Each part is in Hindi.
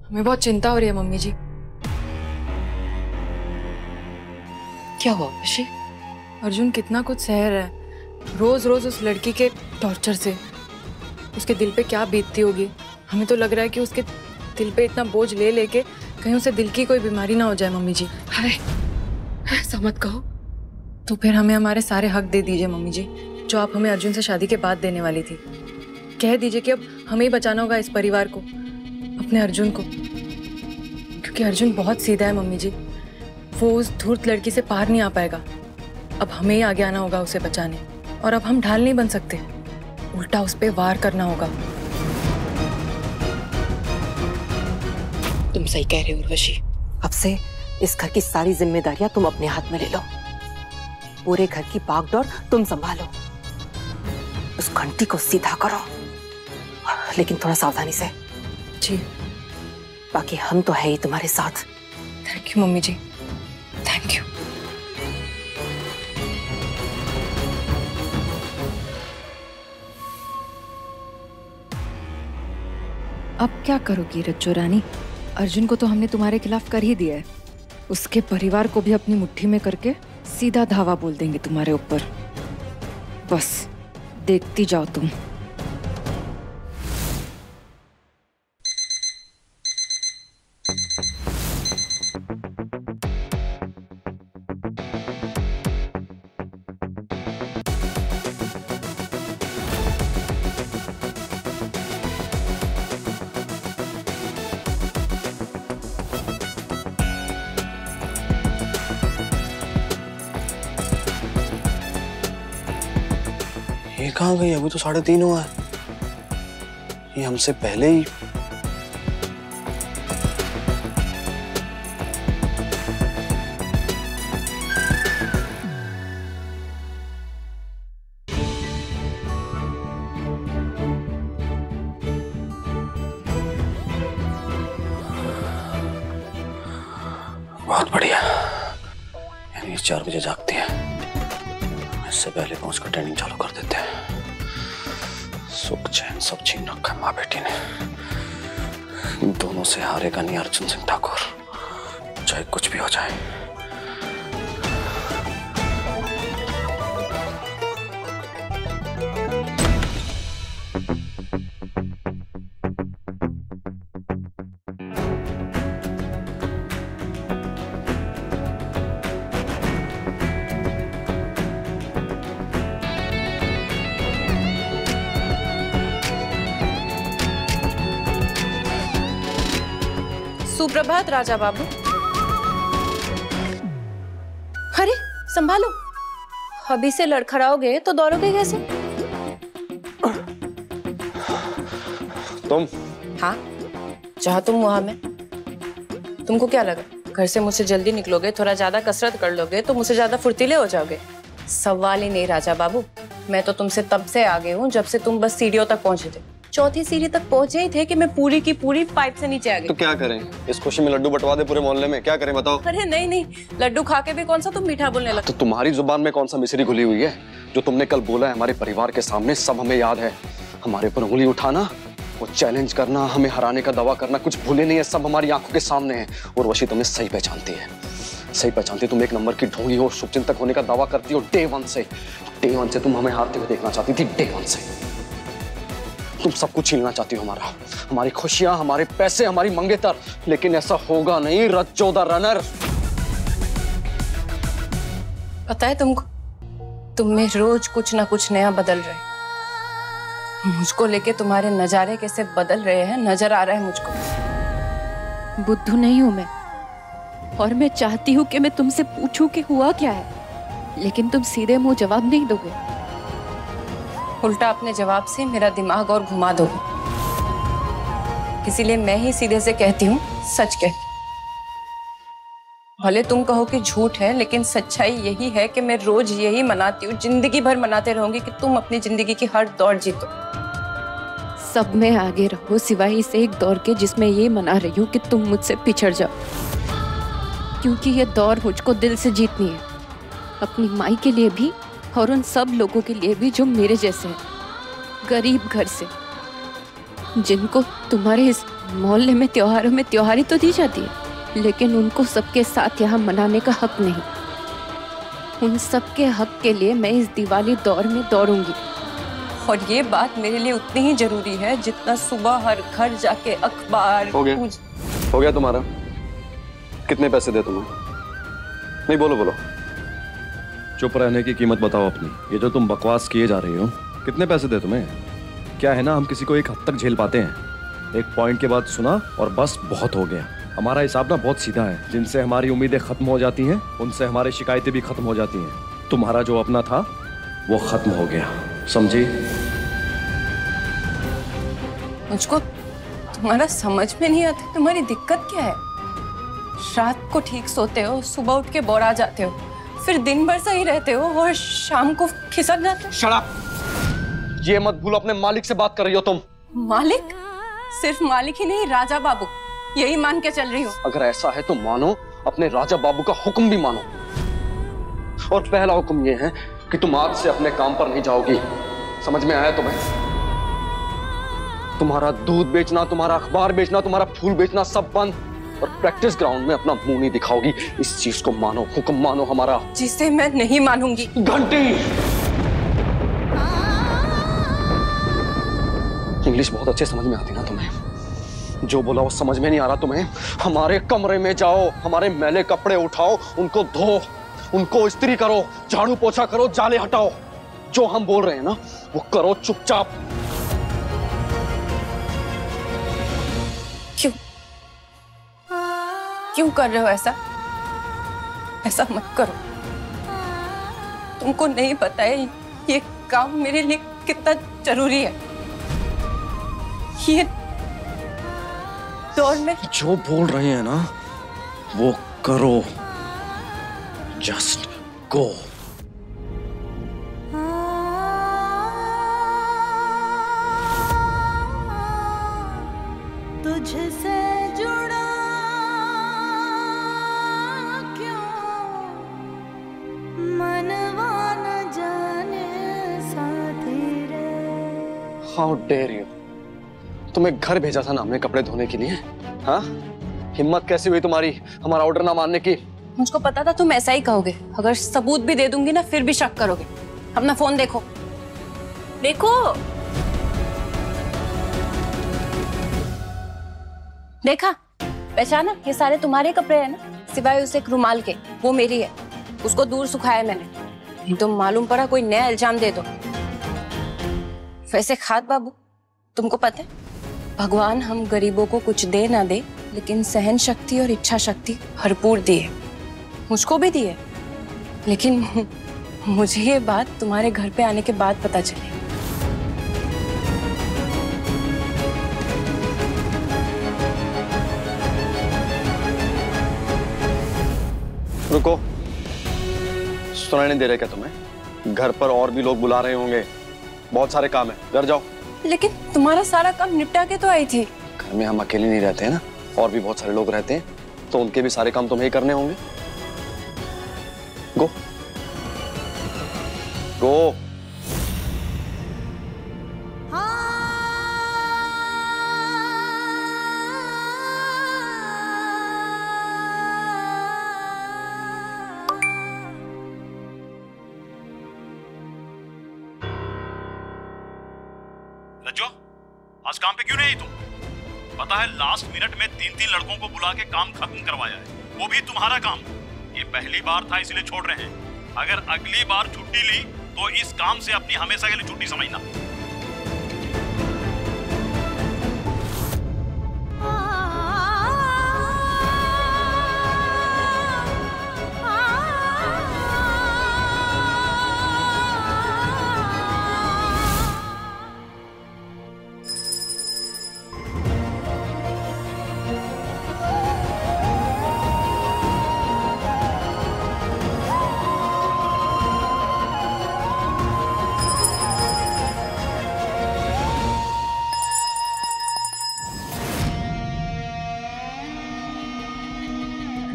हमें बहुत चिंता हो रही है मम्मी जी। क्या हुआ खुशी? अर्जुन कितना कुछ सह रहा है, रोज रोज उस लड़की के टॉर्चर से। उसके दिल पे क्या बीतती होगी। हमें तो लग रहा है कि उसके दिल पे इतना बोझ ले लेके कहीं उसे दिल की कोई बीमारी ना हो जाए मम्मी जी। अरे ऐसा मत कहो। तो फिर हमें हमारे सारे हक दे दीजिए मम्मी जी, जो आप हमें अर्जुन से शादी के बाद देने वाली थी। कह दीजिए कि अब हमें ही बचाना होगा इस परिवार को, अपने अर्जुन को। क्योंकि अर्जुन बहुत सीधा है मम्मी जी, वो उस धूर्त लड़की से पार नहीं आ पाएगा। अब हमें ही आगे आना होगा उसे बचाने, और अब हम ढाल नहीं बन सकते, उल्टा उस पे वार करना होगा। तुम सही कह रहे हो उर्वशी। अब से इस घर की सारी जिम्मेदारियां तुम अपने हाथ में ले लो। पूरे घर की भागदौड़ तुम संभालो। उस घंटी को सीधा करो, लेकिन थोड़ा सावधानी से। जी। बाकी हम तो है ही तुम्हारे साथ। Thank you mummy ji, thank you. अब क्या करोगी रज्जो रानी? अर्जुन को तो हमने तुम्हारे खिलाफ कर ही दिया है। उसके परिवार को भी अपनी मुट्ठी में करके सीधा धावा बोल देंगे तुम्हारे ऊपर। बस देखती जाओ तुम। ये कहाँ गई? अभी तो 3:30 हुआ है। ये हमसे पहले ही। बहुत बढ़िया, यानी 4 बजे जागती है। इससे पहले पहुंचकर ट्रेनिंग चालू कर देते हैं। सुख चैन सब छीन रखा है माँ बेटी ने। इन दोनों से हारेगा नहीं अर्जुन सिंह ठाकुर, चाहे कुछ भी हो जाए। सुप्रभात राजा बाबू। अरे संभालो, अभी से लड़खड़ाओगे तो दौड़ोगे कैसे? तुम? हाँ, जहाँ तुम वहां मैं। तुमको क्या लगा घर से मुझसे जल्दी निकलोगे, थोड़ा ज्यादा कसरत कर लोगे तो मुझसे ज्यादा फुर्तीले हो जाओगे? सवाल ही नहीं राजा बाबू। मैं तो तुमसे तब से आगे हूँ जब से तुम बस सीढ़ियों तक पहुंचे थे। 4थी सीढ़ी तक पहुंचे ही थे कि मैं पूरी की पूरी पाइप से नीचे आ गई। तो क्या करें? इस खुशी में लड्डू बंटवा दे पूरे मोहल्ले में। क्या करें बताओ? अरे नहीं नहीं, लड्डू खा के भी कौन सा तुम मीठा बोलने लगे? तो तुम्हारी जुबान में कौन सा मिश्री घुली हुई है? जो तुमने कल बोला है हमारे परिवार के सामने, सब हमें याद है। हमारे ऊपर उंगली उठाना, वो चैलेंज करना, हमें हराने का दावा करना, कुछ भूले नहीं है। सब हमारी आंखों के सामने है। और वशी तुम्हें सही पहचानती है, सही पहचानती। तुम एक नंबर की ढोंगी हो, शुभचिंतक होने का दावा करती हो डे वन से। तुम हमें हारते हुए देखना चाहती थी डे वन से। तुम सब कुछ छीनना चाहती हो, हमारी खुशियां, हमारे पैसे, हमारी मंगेतर। लेकिन ऐसा होगा नहीं रज्जो द रनर। पता है तुमको, तुम में रोज कुछ ना कुछ नया बदल रहे। मुझको लेके तुम्हारे नजारे कैसे बदल रहे हैं नजर आ रहा है मुझको। बुद्धू नहीं हूं मैं, और मैं चाहती हूँ कि मैं तुमसे पूछूं कि हुआ क्या है, लेकिन तुम सीधे मुंह जवाब नहीं दोगे। उल्टा अपने जवाब से मेरा दिमाग और घुमा दोगे। इसीलिए मैं ही सीधे से कहती हूँ, सच कह। भले तुम कहो कि झूठ है, लेकिन सच्चाई यही है कि मैं रोज यही मनाती हूँ, जिंदगी भर मनाते रहूंगी कि तुम अपनी जिंदगी की हर दौड़ जीतो। सब में आगे रहो सिवाय इस एक दौर के जिसमें ये मना रही हूँ कि तुम मुझसे पिछड़ जाओ। क्योंकि ये दौर मुझको दिल से जीतनी है, अपनी माई के लिए भी और उन सब लोगों के लिए भी जो मेरे जैसे हैं, गरीब घर से। जिनको तुम्हारे इस मोहल्ले में त्योहारों में त्योहारी तो दी जाती है, लेकिन उनको सबके साथ यहाँ मनाने का हक नहीं। उन सबके हक के लिए मैं इस दिवाली दौर में दौड़ूंगी। और ये बात मेरे लिए उतनी ही जरूरी है जितना सुबह हर घर जाके अखबार। हो गया तुम्हारा। कितने पैसे दे तुम्हें? नहीं, बोलो बोलो। चुप रहने की कीमत बताओ अपनी। ये जो तुम बकवास किए जा रही हो, कितने पैसे दे तुम्हें? क्या है ना, हम किसी को एक हद तक झेल पाते हैं। एक पॉइंट के बाद सुना और बस बहुत हो गया। हमारा हिसाब ना बहुत सीधा है। जिनसे हमारी उम्मीदें खत्म हो जाती हैं, उनसे हमारी शिकायतें भी खत्म हो जाती हैं। तुम्हारा जो अपना था वो खत्म हो गया, समझी? मुझको तुम्हारा समझ में नहीं आता, तुम्हारी दिक्कत क्या है? रात को ठीक सोते हो, सुबह उठ के बोरा जाते हो, फिर दिन भर सही रहते हो और शाम को खिसक जाते हो। Shut up! ये मत भूलो, अपने मालिक से बात कर रही हो तुम। मालिक? सिर्फ मालिक ही नहीं, राजा बाबू, यही मान के चल रही हो। अगर ऐसा है तो मानो, अपने राजा बाबू का हुक्म भी मानो। और पहला हुक्म ये है कि तुम आज से अपने काम पर नहीं जाओगी। समझ में आया तुम्हें? तुम्हारा दूध बेचना, तुम्हारा अखबार बेचना, तुम्हारा फूल बेचना सब बंद। और प्रैक्टिस ग्राउंड में अपना मुंह नहीं दिखाओगी। इस चीज को मानो, हुक्म मानो हमारा। जिसे मैं नहीं मानूंगी। घंटी! इंग्लिश बहुत अच्छे समझ में आती ना तुम्हें। जो बोला वो समझ में नहीं आ रहा तुम्हें? हमारे कमरे में जाओ, हमारे मैले कपड़े उठाओ, उनको धो, उनको इस्त्री करो, झाड़ू पोछा करो, जाले हटाओ। जो हम बोल रहे हैं ना वो करो चुपचाप। क्यों कर रहे हो ऐसा? ऐसा मत करो। तुमको नहीं पता है ये काम मेरे लिए कितना जरूरी है। ये दौर में जो बोल रहे हैं ना वो करो। Just go. तुझसे जुड़ा क्यों मनवा न जाने साथी रे। How dare you! तुम्हें घर भेजा था ना हमने कपड़े धोने के लिए। हाँ, हिम्मत कैसी हुई तुम्हारी हमारा ऑर्डर ना मानने की? मुझको पता था तुम ऐसा ही कहोगे। अगर सबूत भी दे दूंगी ना फिर भी शक करोगे। अपना फोन देखो। देखो देखा, पहचाना? ये सारे तुम्हारे कपड़े हैं ना, सिवाय उस एक रुमाल के, वो मेरी है। उसको दूर सुखाया मैंने, नहीं तो मालूम पड़ा कोई नया इल्जाम दे दो। वैसे खाद बाबू, तुमको पता है भगवान हम गरीबों को कुछ दे ना दे, लेकिन सहन शक्ति और इच्छा शक्ति भरपूर दी है। मुझको भी दी है, लेकिन मुझे ये बात तुम्हारे घर पे आने के बाद पता चली। रुको, सुनाई नहीं दे रहा क्या तुम्हें? घर पर और भी लोग बुला रहे होंगे, बहुत सारे काम है, घर जाओ। लेकिन तुम्हारा सारा काम निपटा के तो आई थी। घर में हम अकेले नहीं रहते हैं ना, और भी बहुत सारे लोग रहते हैं, तो उनके भी सारे काम तुम्हें ही करने होंगे। गो गो। रज्जो, आज काम पे क्यों नहीं आई तुम? पता है लास्ट मिनट में 3-3 लड़कों को बुला के काम खत्म करवाया है, वो भी तुम्हारा काम। ये पहली बार था इसलिए छोड़ रहे हैं। अगर अगली बार छुट्टी ली तो इस काम से अपनी हमेशा के लिए छुट्टी समझना।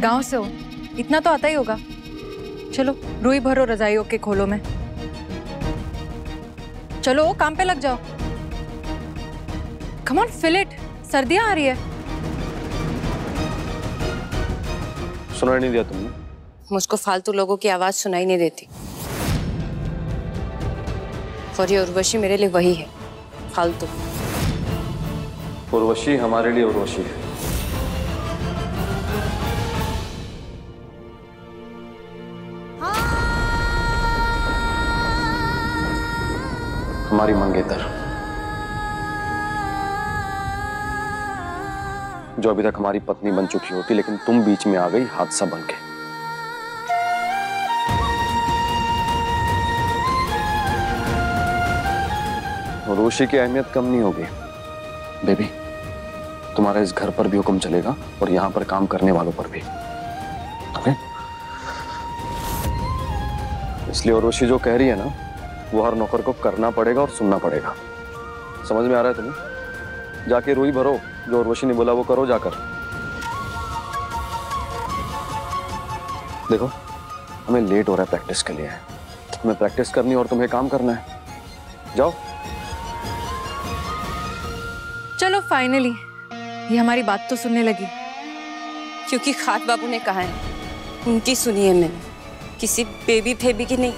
गांव से हो, इतना तो आता ही होगा। चलो रुई भरो रजाइयों के खोलों में। चलो काम पे लग जाओ। कम ऑन फिल इट, सर्दियां आ रही है। सुनाई नहीं दिया तुमने? मुझको फालतू लोगों की आवाज सुनाई नहीं देती, और ये उर्वशी मेरे लिए वही है, फालतू। उर्वशी हमारे लिए उर्वशी है। हमारी मंगेतर, जो अभी तक हमारी पत्नी बन चुकी होती, लेकिन तुम बीच में आ गई हादसा बन के। उर्वशी की अहमियत कम नहीं होगी बेबी। तुम्हारा इस घर पर भी हुक्म चलेगा और यहाँ पर काम करने वालों पर भी, ओके? इसलिए उर्वशी जो कह रही है ना, वो हर नौकर को करना पड़ेगा और सुनना पड़ेगा। समझ में आ रहा है तुम्हें? जाके रुई भरो, जो उर्वशी ने बोला वो करो जाकर। देखो, हमें लेट हो रहा है प्रैक्टिस के लिए। हमें प्रैक्टिस करनी और तुम्हें काम करना है। जाओ। चलो फाइनली ये हमारी बात तो सुनने लगी। क्योंकि खाट बाबू ने कहा है, उनकी सुनी है मैंने, किसी बेबी फेबी की नहीं।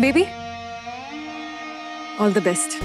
Baby, all the best.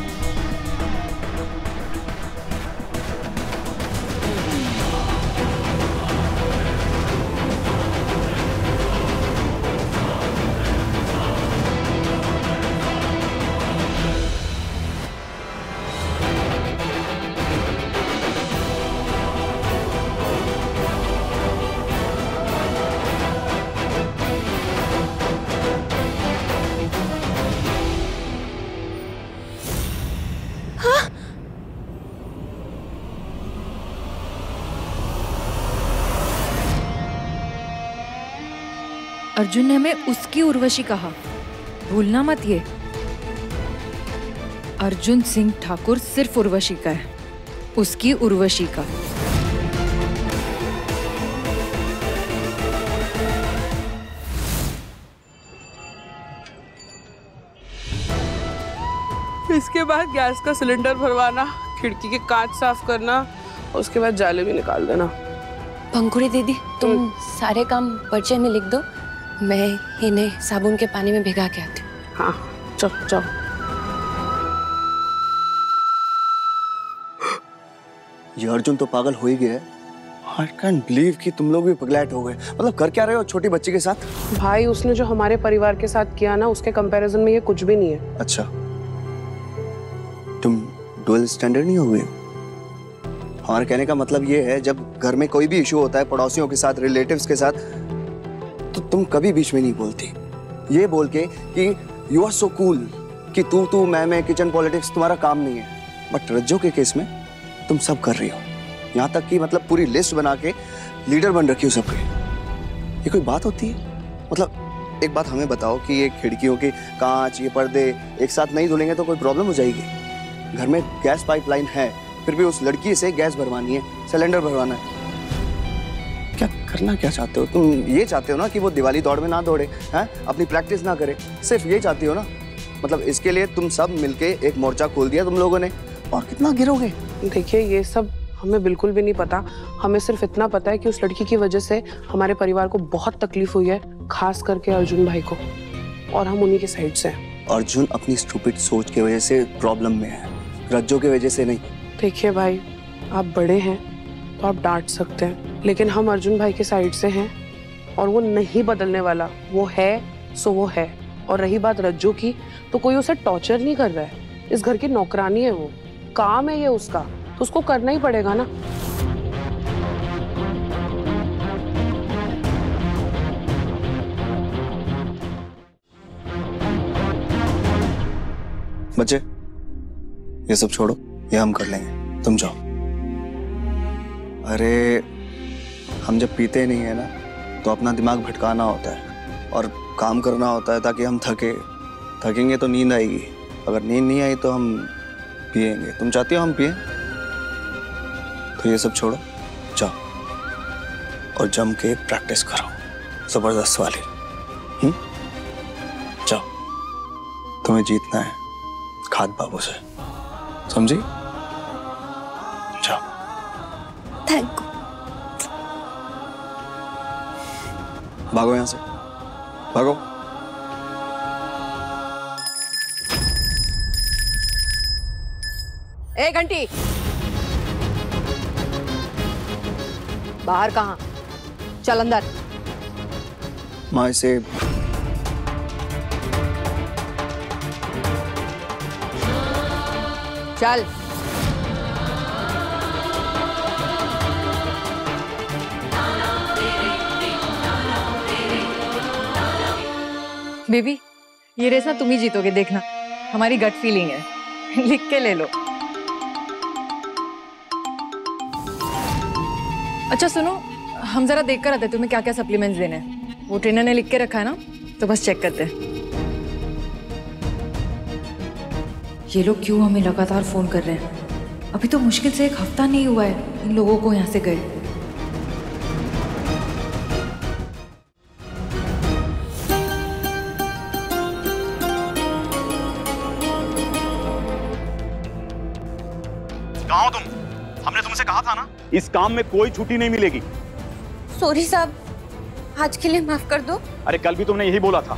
Arjun ने हमें उसकी उर्वशी कहा, भूलना मत ये। अर्जुन सिंह ठाकुर सिर्फ उर्वशी का है, उसकी उर्वशी का। इसके बाद गैस का सिलेंडर भरवाना, खिड़की के कांच साफ करना, उसके बाद जाले भी निकाल देना। पंखुड़ी दीदी, तुम सारे काम पर्चे में लिख दो, मैं इन्हें साबुन के पानी में भिगा के आती हूँ। हाँ, चलो जाओ। ये अर्जुन तो पागल हो ही गया है। I can't believe कि तुम लोग भी पगलैट हो गए। मतलब कर क्या रहे हो छोटी बच्ची के साथ? भाई, उसने जो हमारे परिवार के साथ किया ना, उसके कंपैरिजन में ये कुछ भी नहीं है। अच्छा, तुम डुअल स्टैंडर्ड नहीं हो गए? हमारे कहने का मतलब ये है, जब घर में कोई भी इशू होता है पड़ोसियों के साथ, रिलेटिव्स के साथ, तो तुम कभी बीच में नहीं बोलती। ये बोल के कि यू आर सो कूल, कि तू मैं किचन पॉलिटिक्स तुम्हारा काम नहीं है। बट रज्जो के केस में तुम सब कर रही हो, यहाँ तक कि मतलब पूरी लिस्ट बना के लीडर बन रखी हो सबके। ये कोई बात होती है? मतलब एक बात हमें बताओ कि ये खिड़कियों के कांच, ये पर्दे एक साथ नहीं धुलेंगे तो कोई प्रॉब्लम हो जाएगी? घर में गैस पाइपलाइन है, फिर भी उस लड़की से गैस भरवानी है, सिलेंडर भरवाना है। क्या करना क्या चाहते हो तुम? ये चाहते हो ना कि वो दिवाली दौड़ में ना दौड़े, हैं? अपनी प्रैक्टिस ना करे, सिर्फ ये चाहती हो ना? मतलब इसके लिए तुम सब मिलके एक मोर्चा खोल दिया तुम लोगों ने, और कितना गिरोगे? देखिए, ये सब हमें बिल्कुल भी नहीं पता। हमें सिर्फ इतना पता है कि उस लड़की की वजह से हमारे परिवार को बहुत तकलीफ हुई है, खास करके अर्जुन भाई को, और हम उन्हीं के साइड से हैं। अर्जुन अपनी स्टूपिड सोच की वजह से प्रॉब्लम में है, रज्जो की वजह से नहीं। देखिए भाई, आप बड़े हैं तो आप डांट सकते हैं, लेकिन हम अर्जुन भाई के साइड से हैं और वो नहीं बदलने वाला। वो है सो वो है। और रही बात रज्जो की, तो कोई उसे टॉर्चर नहीं कर रहा है। इस घर की नौकरानी है वो, काम है ये उसका, तो उसको करना ही पड़ेगा ना। बच्चे, ये सब छोड़ो, ये हम कर लेंगे, तुम जाओ। अरे हम जब पीते नहीं है ना, तो अपना दिमाग भटकाना होता है और काम करना होता है ताकि हम थकेंगे तो नींद आएगी। अगर नींद नहीं आई तो हम पिएंगे। तुम चाहती हो हम पिए? तो ये सब छोड़ो, जाओ और जम के प्रैक्टिस करो, जबरदस्त वाली। तुम्हें जीतना है खाद बाबू से, समझी? जाओ। Thank you. भागो यहां से, भागो। ए घंटी, बाहर कहाँ? चल अंदर। माँ इसे चल। बेबी, ये रेस ना तुम ही जीतोगे, देखना। हमारी गट फीलिंग है। लिख के ले लो। अच्छा सुनो, हम जरा देख कर आते तुम्हें क्या क्या सप्लीमेंट्स देने हैं। वो ट्रेनर ने लिख के रखा है ना, तो बस चेक करते हैं। ये लोग क्यों हमें लगातार फोन कर रहे हैं? अभी तो मुश्किल से 1 हफ्ता नहीं हुआ है इन लोगों को यहाँ से गए। कहाँ हो तुम? हमने तुमसे कहा था ना, इस काम में कोई छुट्टी नहीं मिलेगी। सॉरी साहब, आज के लिए माफ कर दो। अरे कल भी तुमने यही बोला था।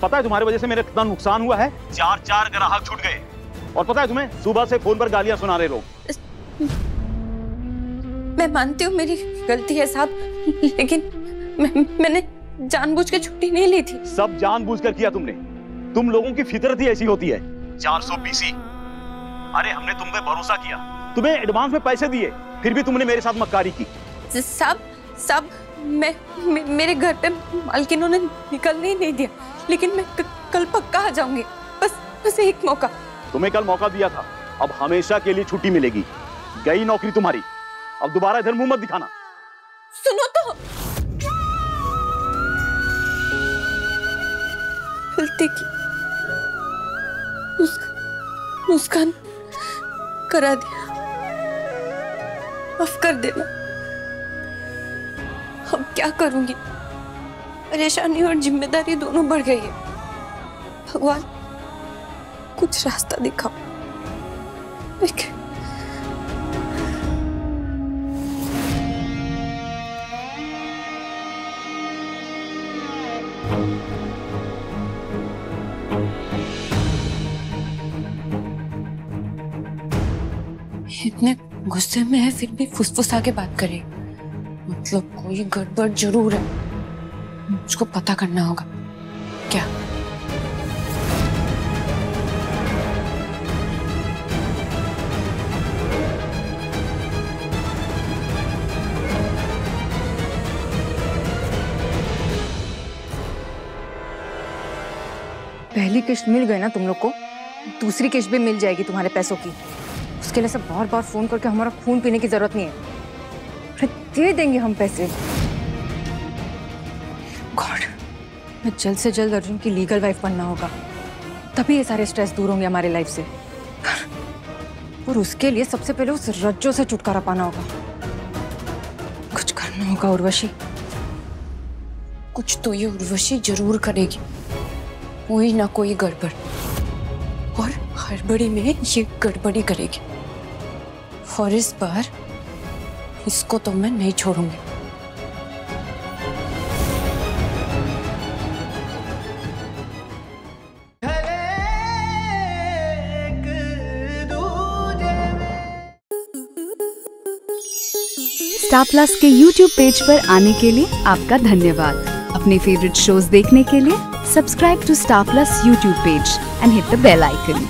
पता है तुम्हारी वजह से मेरा कितना नुकसान हुआ है? 4 ग्राहक छूट गए। और पता है तुम्हें, सुबह से फोन पर गालियां सुना रहे लोग। मैं मानती हूँ मेरी गलती है साहब, लेकिन मैंने जानबूझ के छुट्टी नहीं ली थी। सब जानबूझकर किया तुमने। तुम लोगों की फितरत ही ऐसी होती है। 400 पीसी। अरे हमने तुम पे भरोसा किया, तुम्हें एडवांस में पैसे दिए, फिर भी तुमने मेरे साथ मक्कारी की। साहब मेरे घर पे मालकिनों ने निकलने ही नहीं दिया, लेकिन मैं कल पक्का आ जाऊंगी। बस एक मौका। तुम्हें कल मौका दिया था, अब हमेशा के लिए छुट्टी मिलेगी। गई नौकरी तुम्हारी, अब दोबारा इधर मुंह मत दिखाना। सुनो तो, गलती की नुकसान करा दिया, माफ कर देना। अब क्या करूंगी? परेशानी और जिम्मेदारी दोनों बढ़ गई है। भगवान कुछ रास्ता दिखाओ। इतने गुस्से में है फिर भी फुसफुसा के बात करे, मतलब कोई गड़बड़ जरूर है। मुझको पता करना होगा। क्या? पहली किश्त मिल गई ना तुम लोग को, दूसरी किश्त भी मिल जाएगी तुम्हारे पैसों की। उसके लिए सब बार बार फोन करके हमारा खून पीने की जरूरत नहीं है। फिर दे देंगे हम पैसे। गॉड, मैं जल्द से जल्द अर्जुन की लीगल वाइफ बनना होगा, तभी ये सारे स्ट्रेस दूर होंगे हमारे लाइफ से। और उसके लिए सबसे पहले उस रज्जो से छुटकारा पाना होगा। कुछ करना होगा उर्वशी। कुछ तो ये उर्वशी जरूर करेगी, कोई ना कोई गड़बड़, और हड़बड़ी में ये गड़बड़ी करेगी। और इस बार इसको तो मैं नहीं छोड़ूंगी। स्टार प्लस के YouTube पेज पर आने के लिए आपका धन्यवाद। अपने फेवरेट शोज देखने के लिए subscribe to Star Plus YouTube page and hit the bell icon.